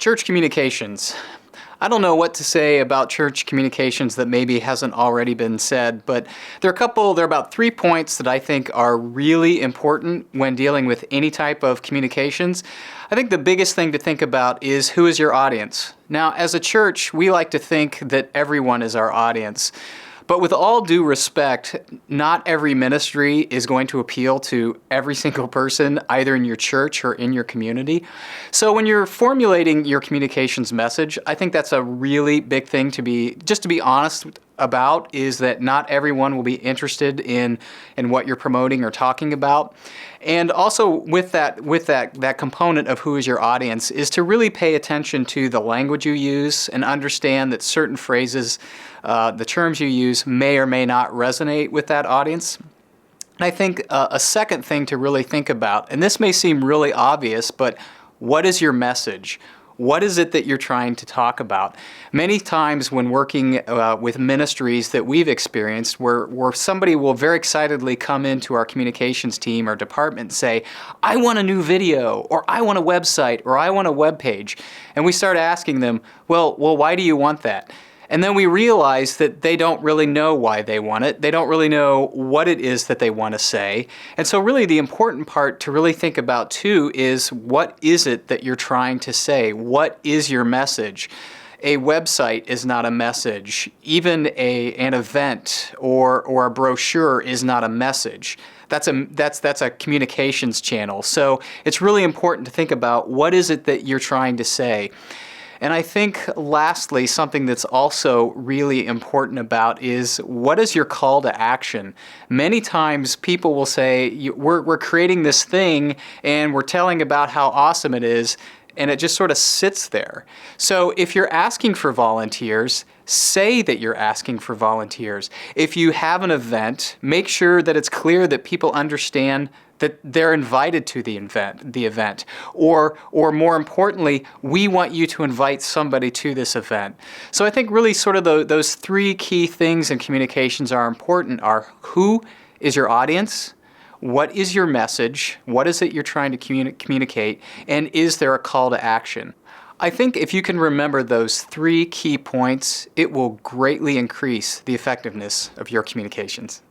Church communications. I don't know what to say about church communications that maybe hasn't already been said, but there are about 3 points that I think are really important when dealing with any type of communications. I think the biggest thing to think about is who is your audience. Now, as a church, we like to think that everyone is our audience. But with all due respect, not every ministry is going to appeal to every single person, either in your church or in your community. So when you're formulating your communications message, I think that's a really big thing to be honest about, is that not everyone will be interested in what you're promoting or talking about. And also with that component of who is your audience is to really pay attention to the language you use and understand that certain phrases, the terms you use may or may not resonate with that audience. And I think a second thing to really think about, and this may seem really obvious, but what is your message? What is it that you're trying to talk about? Many times when working with ministries that we've experienced where somebody will very excitedly come into our communications team or department and say, I want a new video, or I want a website, or I want a web page. And we start asking them, well, why do you want that? And then we realize that they don't really know why they want it. They don't really know what it is that they want to say. And so really the important part to really think about too is, what is it that you're trying to say? What is your message? A website is not a message. Even an event or a brochure is not a message. That's a communications channel. So it's really important to think about, what is it that you're trying to say? And I think lastly, something that's also really important about is, what is your call to action? Many times people will say, we're creating this thing and we're telling about how awesome it is, and it just sort of sits there. So if you're asking for volunteers, say that you're asking for volunteers. If you have an event, make sure that it's clear that people understand that they're invited to the event. Or more importantly, we want you to invite somebody to this event. So I think really sort of those 3 key things in communications are important: are who is your audience? What is your message? What is it you're trying to communicate? And is there a call to action? I think if you can remember those 3 key points, it will greatly increase the effectiveness of your communications.